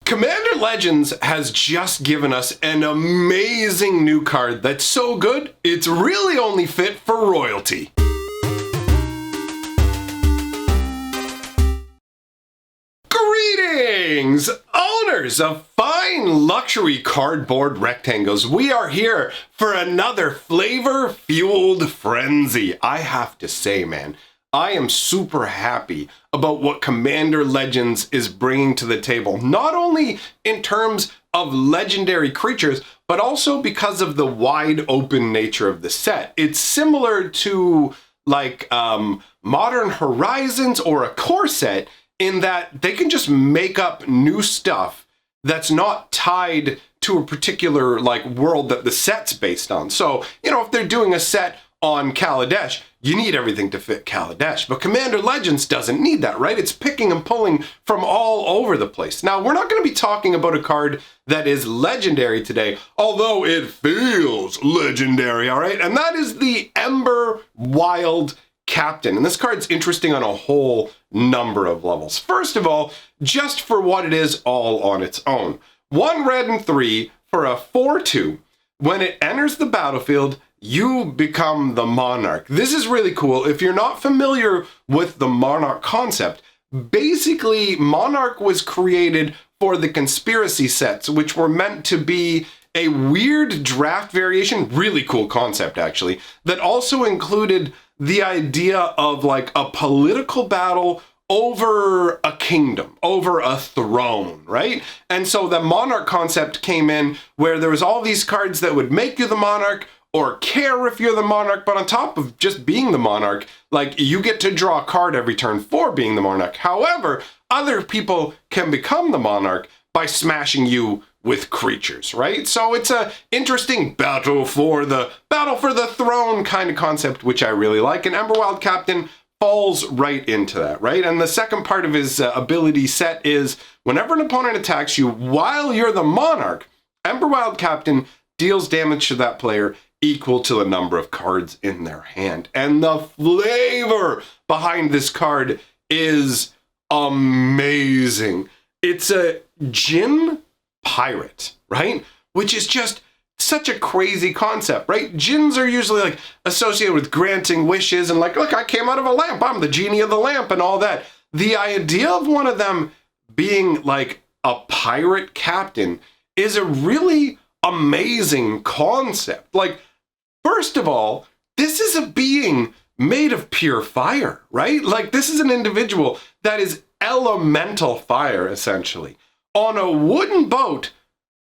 Commander Legends has just given us an amazing new card that's so good, it's really only fit for royalty. Greetings, owners of fine luxury cardboard rectangles. We are here for another flavor-fueled frenzy. I have to say, man, I am super happy about what Commander Legends is bringing to the table, not only in terms of legendary creatures, but also because of the wide open nature of the set. It's similar to like Modern Horizons or a core set in that they can just make up new stuff that's not tied to a particular like world that the set's based on. So, you know, if they're doing a set on Kaladesh, you need everything to fit Kaladesh. But Commander Legends doesn't need that, right? It's picking and pulling from all over the place. Now, we're not going to be talking about a card that is legendary today, although it feels legendary, all right? And that is the Ember Wild Captain. And this card's interesting on a whole number of levels. First of all, just for what it is all on its own. 1 red and 3 for a 4/2. When it enters the battlefield, you become the monarch. This is really cool. If you're not familiar with the monarch concept, basically monarch was created for the conspiracy sets, which were meant to be a weird draft variation, really cool concept actually, that also included the idea of like a political battle over a kingdom, over a throne, right? And so the monarch concept came in where there was all these cards that would make you the monarch or care if you're the monarch, but on top of just being the monarch, like you get to draw a card every turn for being the monarch. However, other people can become the monarch by smashing you with creatures, right? So it's a interesting battle for the throne kind of concept, which I really like. And Ember Wild Captain falls right into that, right? And the second part of his ability set is whenever an opponent attacks you while you're the monarch, Ember Wild Captain deals damage to that player equal to the number of cards in their hand. And the flavor behind this card is amazing. It's a Djinn pirate, right? Which is just such a crazy concept, right? Djinns are usually like associated with granting wishes and like, look, I came out of a lamp, I'm the genie of the lamp and all that. The idea of one of them being like a pirate captain is a really amazing concept. Like, first of all, this is a being made of pure fire, right? Like, this is an individual that is elemental fire, essentially, on a wooden boat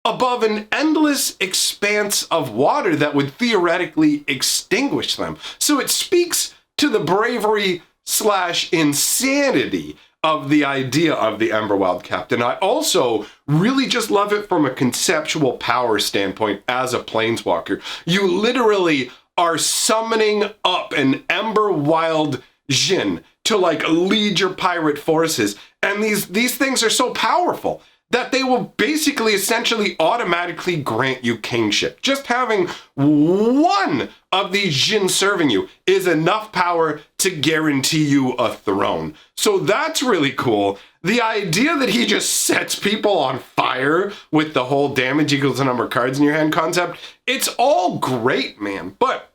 above an endless expanse of water that would theoretically extinguish them. So it speaks to the bravery / insanity of the idea of the Ember Wild Captain. I also really just love it from a conceptual power standpoint as a planeswalker. You literally are summoning up an Ember Wild Djinn to like lead your pirate forces. And these things are so powerful that they will basically essentially automatically grant you kingship. Just having one of these Djinn serving you is enough power to guarantee you a throne. So that's really cool. The idea that he just sets people on fire with the whole damage equals the number of cards in your hand concept, it's all great, man. But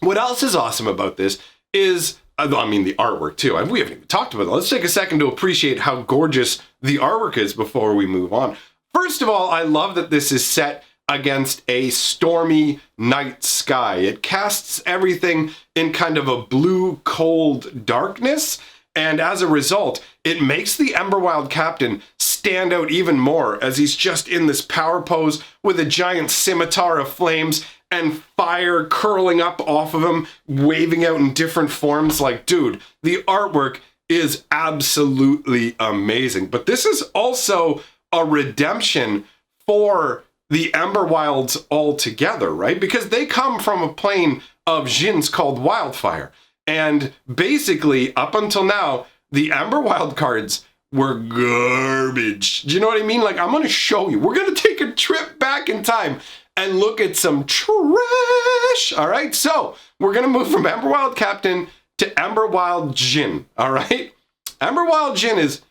what else is awesome about this is, I mean, the artwork too. We haven't even talked about it. Let's take a second to appreciate how gorgeous the artwork is before we move on. First of all, I love that this is set against a stormy night sky. It casts everything in kind of a blue, cold darkness. And as a result, it makes the Ember Wild Captain stand out even more as he's just in this power pose with a giant scimitar of flames and fire curling up off of him, waving out in different forms. Like, dude, the artwork is absolutely amazing. But this is also a redemption for the Ember Wilds altogether, right? Because they come from a plane of Djinns called Wildfire. And basically, up until now, the Ember Wild cards were garbage. Do you know what I mean? Like, I'm going to show you. We're going to take a trip back in time and look at some trash. All right, so we're going to move from Ember Wild Captain to Ember Wild Djinn. All right, Ember Wild Djinn is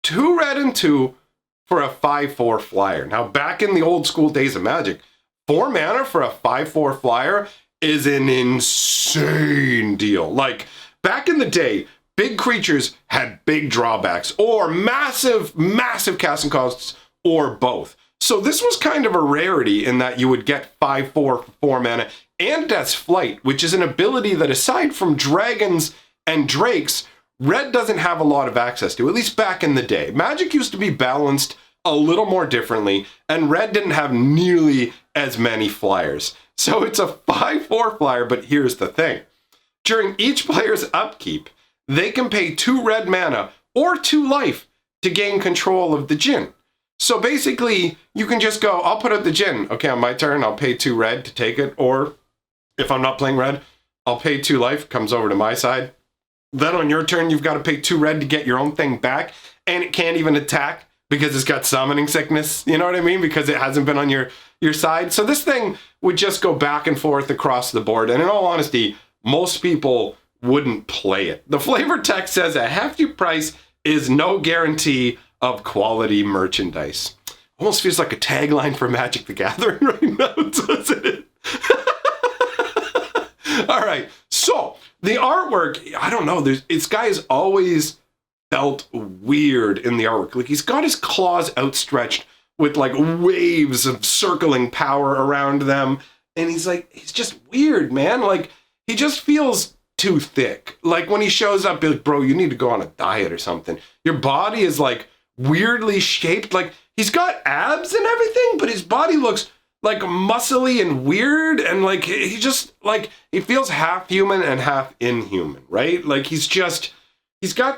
2 red and 2 for a 5/4 flyer. Now, back in the old school days of Magic, 4 mana for a 5/4 flyer is an insane deal. Like, back in the day, big creatures had big drawbacks or massive casting costs or both. So this was kind of a rarity in that you would get 5/4 for 4 mana and Death's Flight, which is an ability that aside from dragons and drakes, Red doesn't have a lot of access to, at least back in the day. Magic used to be balanced a little more differently, and Red didn't have nearly as many flyers. So it's a 5/4 flyer, but here's the thing. During each player's upkeep, they can pay 2 red mana or 2 life to gain control of the Djinn. So basically, you can just go, I'll put out the Djinn. Okay, on my turn, I'll pay 2 red to take it. Or if I'm not playing red, I'll pay 2 life, comes over to my side. Then on your turn, you've got to pay 2 red to get your own thing back. And it can't even attack because it's got summoning sickness. You know what I mean? Because it hasn't been on your side. So this thing would just go back and forth across the board. And in all honesty, most people wouldn't play it. The flavor text says a hefty price is no guarantee of quality merchandise. Almost feels like a tagline for Magic the Gathering right now, doesn't it? All right, so the artwork, I don't know, this guy has always felt weird in the artwork. Like, he's got his claws outstretched with like waves of circling power around them. And he's just weird, man. Like, he just feels too thick. Like, when he shows up, like, bro, you need to go on a diet or something. Your body is like weirdly shaped. Like, he's got abs and everything, but his body looks like muscly and weird. And like, he just like, he feels half human and half inhuman, right? Like, he's got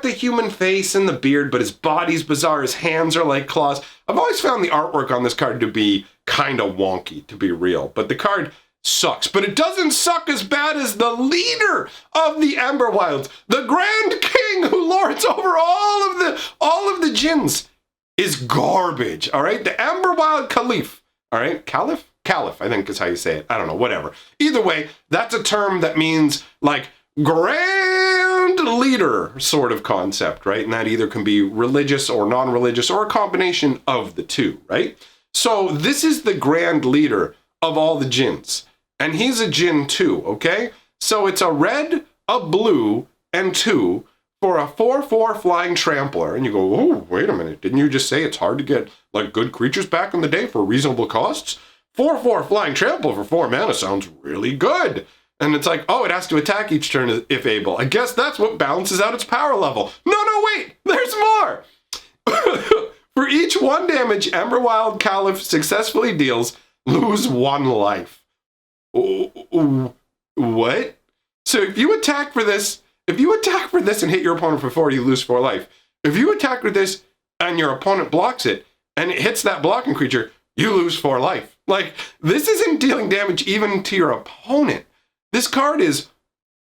the human face and the beard, but his body's bizarre. His hands are like claws. I've always found the artwork on this card to be kind of wonky, to be real. But the card sucks. But it doesn't suck as bad as the leader of the Ember Wilds, the Grand King who lords over all of the Djinns, is garbage. All right, the Ember Wild Caliph. All right, Caliph, I think is how you say it. I don't know, whatever. Either way, that's a term that means like grand leader sort of concept, right? And that either can be religious or non-religious or a combination of the two, right? So this is the grand leader of all the Djinns. And he's a Djinn too, okay? So it's a red, a blue, and 2 for a 4/4 flying trampler. And you go, oh, wait a minute. Didn't you just say it's hard to get like good creatures back in the day for reasonable costs? 4/4 flying trampler for 4 mana sounds really good. And it's like, oh, it has to attack each turn if able. I guess that's what balances out its power level. No, wait, there's more. For each 1 damage Ember Wild Caliph successfully deals, lose 1 life. What? So if you attack for this and hit your opponent for 4, you lose 4 life. If you attack with this and your opponent blocks it and it hits that blocking creature, you lose 4 life. Like, this isn't dealing damage even to your opponent. This card is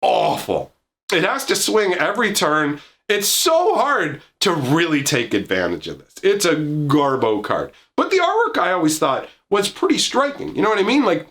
awful. It has to swing every turn. It's so hard to really take advantage of this. It's a garbo card. But the artwork, I always thought, was pretty striking. You know what I mean? Like,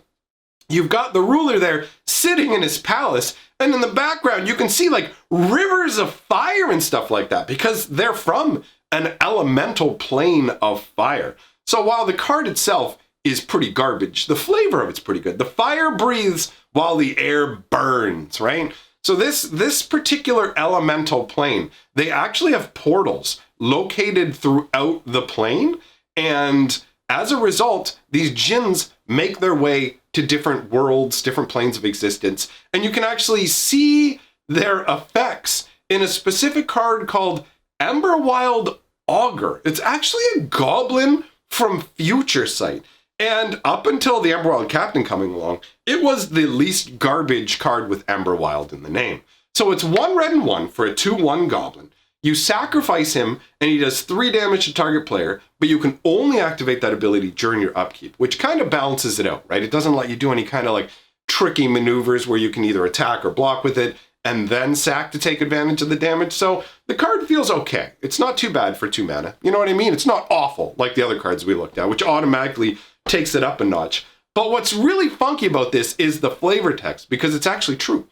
you've got the ruler there sitting in his palace, and in the background, you can see like rivers of fire and stuff like that because they're from an elemental plane of fire. So while the card itself is pretty garbage, the flavor of it's pretty good. The fire breathes while the air burns, right? So this particular elemental plane, they actually have portals located throughout the plane, and as a result, these Djinns make their way to different worlds, different planes of existence, and you can actually see their effects in a specific card called Ember Wild Auger. It's actually a goblin from Future Sight. And up until the Ember Wild Captain coming along, it was the least garbage card with Ember Wild in the name. So it's 1 red and 1 for a 2/1 goblin. You sacrifice him, and he does 3 damage to target player, but you can only activate that ability during your upkeep, which kind of balances it out, right? It doesn't let you do any kind of like tricky maneuvers where you can either attack or block with it, and then sack to take advantage of the damage. So the card feels okay. It's not too bad for 2 mana. You know what I mean? It's not awful like the other cards we looked at, which automatically takes it up a notch. But what's really funky about this is the flavor text, because it's actually true.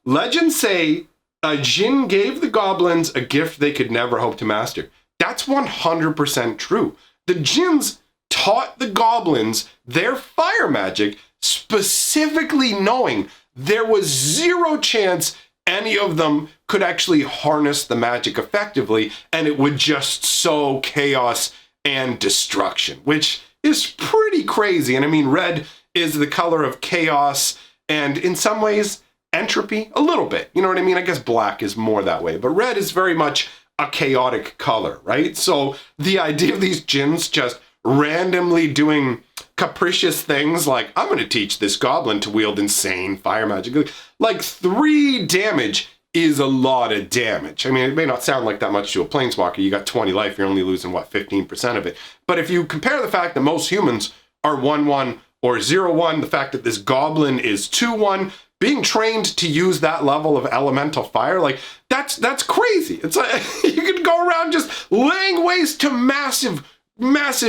Legends say a Djinn gave the goblins a gift they could never hope to master. That's 100% true. The Djinns taught the goblins their fire magic, specifically knowing there was zero chance any of them could actually harness the magic effectively, and it would just sow chaos and destruction, which is pretty crazy. And I mean, red is the color of chaos and in some ways entropy, a little bit. You know what I mean? I guess black is more that way, but red is very much a chaotic color, right? So the idea of these Djinns just randomly doing capricious things like, I'm going to teach this goblin to wield insane fire magic. Like 3 damage is a lot of damage. I mean, it may not sound like that much to a planeswalker. You got 20 life, you're only losing, what, 15% of it. But if you compare the fact that most humans are 1/1 or 0/1, the fact that this goblin is 2/1, being trained to use that level of elemental fire, like, that's crazy. It's like, you could go around just laying waste to massive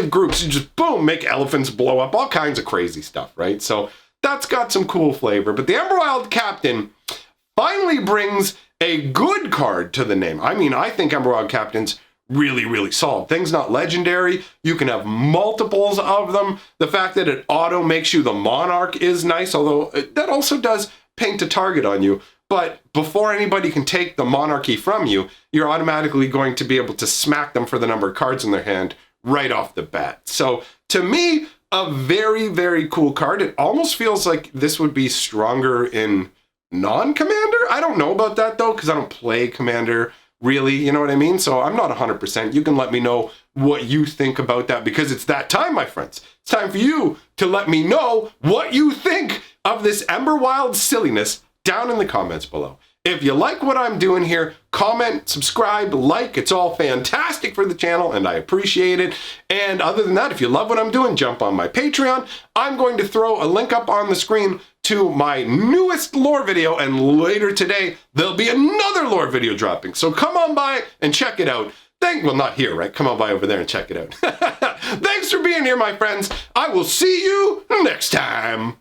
groups. You just, boom, make elephants blow up, all kinds of crazy stuff, right? So that's got some cool flavor. But the Ember Wild Captain finally brings a good card to the name. I mean, I think Ember Wild Captain's really, really solid. Things not legendary. You can have multiples of them. The fact that it auto makes you the Monarch is nice, although that also does paint a target on you. But before anybody can take the monarchy from you, you're automatically going to be able to smack them for the number of cards in their hand right off the bat. So to me, a very, very cool card. It almost feels like this would be stronger in non-commander. I don't know about that though, because I don't play commander really, you know what I mean? So I'm not 100%. You can let me know what you think about that, because it's that time, my friends. It's time for you to let me know what you think of this Ember Wild silliness down in the comments below. If you like what I'm doing here, comment, subscribe, like. It's all fantastic for the channel, and I appreciate it. And other than that, if you love what I'm doing, jump on my Patreon. I'm going to throw a link up on the screen to my newest lore video, and later today, there'll be another lore video dropping. So come on by and check it out. Well, not here, right? Come on by over there and check it out. Thanks for being here, my friends. I will see you next time.